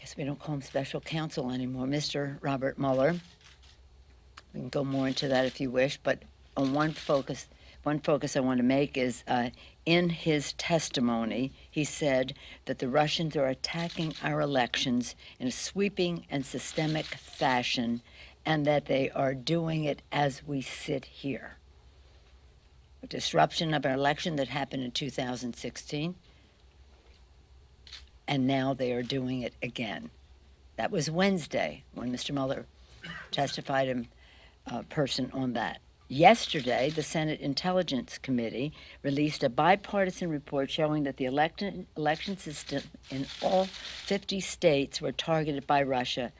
guess we don't call him special counsel anymore, Mr. Robert Mueller. We can go more into that if you wish, but on one focus I want to make is in his testimony, he said that the Russians are attacking our elections in a sweeping and systemic fashion, and that they are doing it as we sit here. A disruption of our election that happened in 2016, and now they are doing it again. That was Wednesday when Mr. Mueller testified in person on that. Yesterday, the Senate Intelligence Committee released a bipartisan report showing that the election system in all 50 states were targeted by Russia,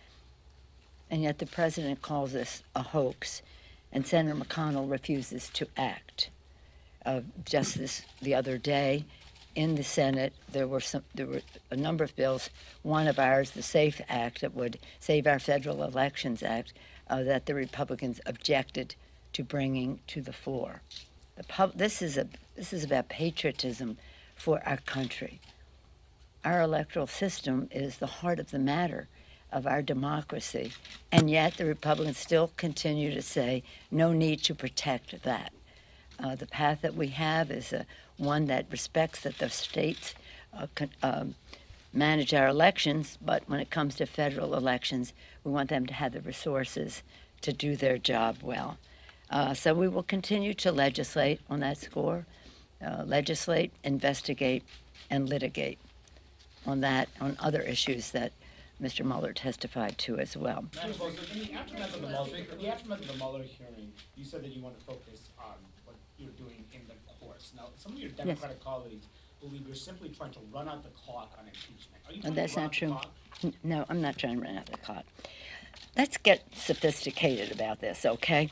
and yet the president calls this a hoax, and Senator McConnell refuses to act. Just the other day, in the Senate, there were a number of bills. One of ours, the SAFE Act, that would Save Our Federal Elections Act, that the Republicans objected to bringing to the floor. This is about patriotism for our country. Our electoral system is the heart of the matter of our democracy, and yet the Republicans still continue to say no need to protect that. The path that we have is one that respects that the states manage our elections, but when it comes to federal elections, we want them to have the resources to do their job well. So we will continue to legislate on that score, legislate, investigate, and litigate on other issues that Mr. Mueller testified to as well. In the aftermath of the Mueller hearing, you said that you want to focus on what you're doing in the courts. Now, some of your Democratic colleagues believe you're simply trying to run out the clock on impeachment. Are you trying That's to run not out true. the clock? No, I'm not trying to run out the clock. Let's get sophisticated about this, okay?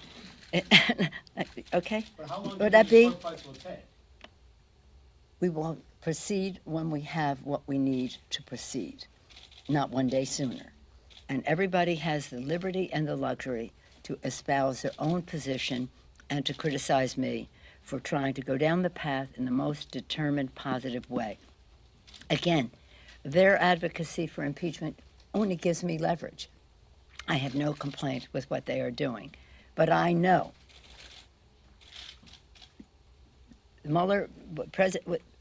Okay? But how long Would do that these be? fights will take? We will proceed when we have what we need to proceed, not one day sooner. And everybody has the liberty and the luxury to espouse their own position and to criticize me for trying to go down the path in the most determined, positive way. Again, their advocacy for impeachment only gives me leverage. I have no complaint with what they are doing. But I know Mueller,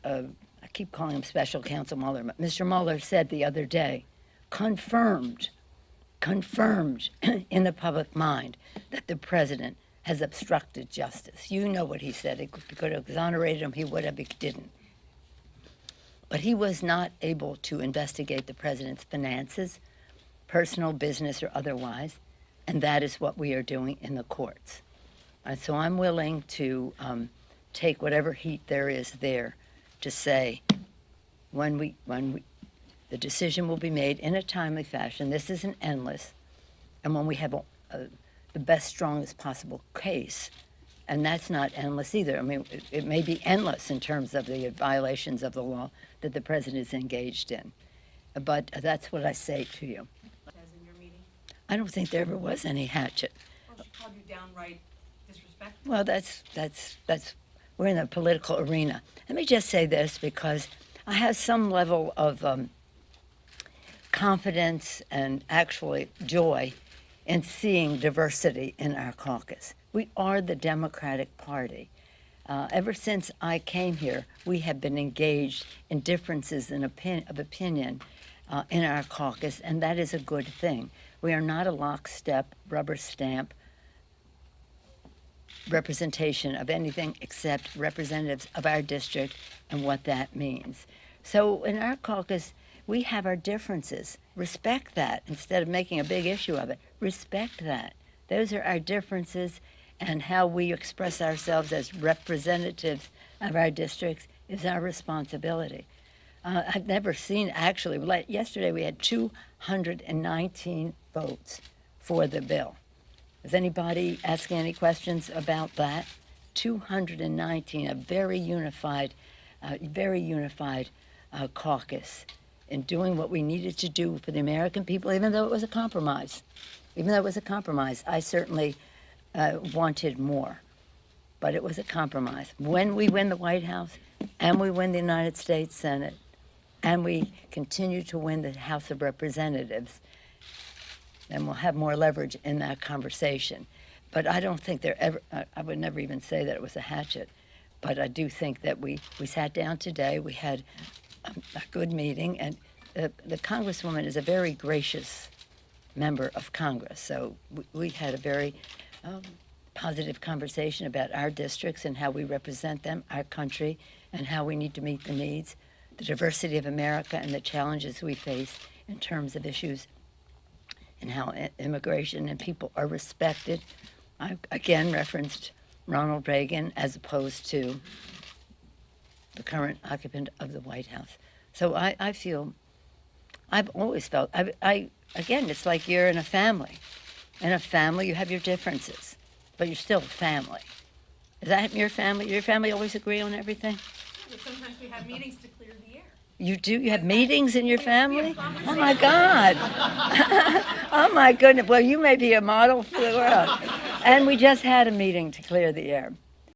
I keep calling him Special Counsel Mueller. Mr. Mueller said the other day, confirmed in the public mind that the president has obstructed justice. You know what he said. He could have exonerated him. He would have, he didn't. But he was not able to investigate the president's finances, personal, business, or otherwise, and that is what we are doing in the courts. So I'm willing to take whatever heat there is there to say when the decision will be made in a timely fashion. This isn't endless, and when we have the best, strongest possible case, and that's not endless either. I mean, it may be endless in terms of the violations of the law that the president is engaged in, but that's what I say to you. In your meeting? I don't think there ever was any hatchet. Well, she called you downright disrespectful. Well, that's we're in the political arena. Let me just say this, because I have some level of confidence and actually joy in seeing diversity in our caucus. We are the Democratic Party. Ever since I came here, we have been engaged in differences of opinion in our caucus, and that is a good thing. We are not a lockstep, rubber stamp representation of anything except representatives of our district and what that means. So in our caucus, we have our differences. Respect that instead of making a big issue of it. Respect that. Those are our differences, and how we express ourselves as representatives of our districts is our responsibility. I've never seen, actually, yesterday we had 219 votes for the bill. Is anybody asking any questions about that? 219, a very unified caucus in doing what we needed to do for the American people, even though it was a compromise. I certainly wanted more, but it was a compromise. When we win the White House and we win the United States Senate, and we continue to win the House of Representatives, then we'll have more leverage in that conversation. But I don't think I would never even say that it was a hatchet, but I do think that we sat down today, we had a good meeting, and the Congresswoman is a very gracious member of Congress, so we had a very positive conversation about our districts and how we represent them, our country, and how we need to meet the needs, the diversity of America, and the challenges we face in terms of issues and how immigration and people are respected. I again referenced Ronald Reagan as opposed to the current occupant of the White House. So I feel, I've always felt, again, it's like you're in a family. In a family, you have your differences, but you're still a family. Is that your family? Your family always agree on everything? But sometimes we have meetings to clear the air. You do? You have meetings in your family? conversations. Oh my God. Oh my goodness. Well, you may be a model for the world. And we just had a meeting to clear the air.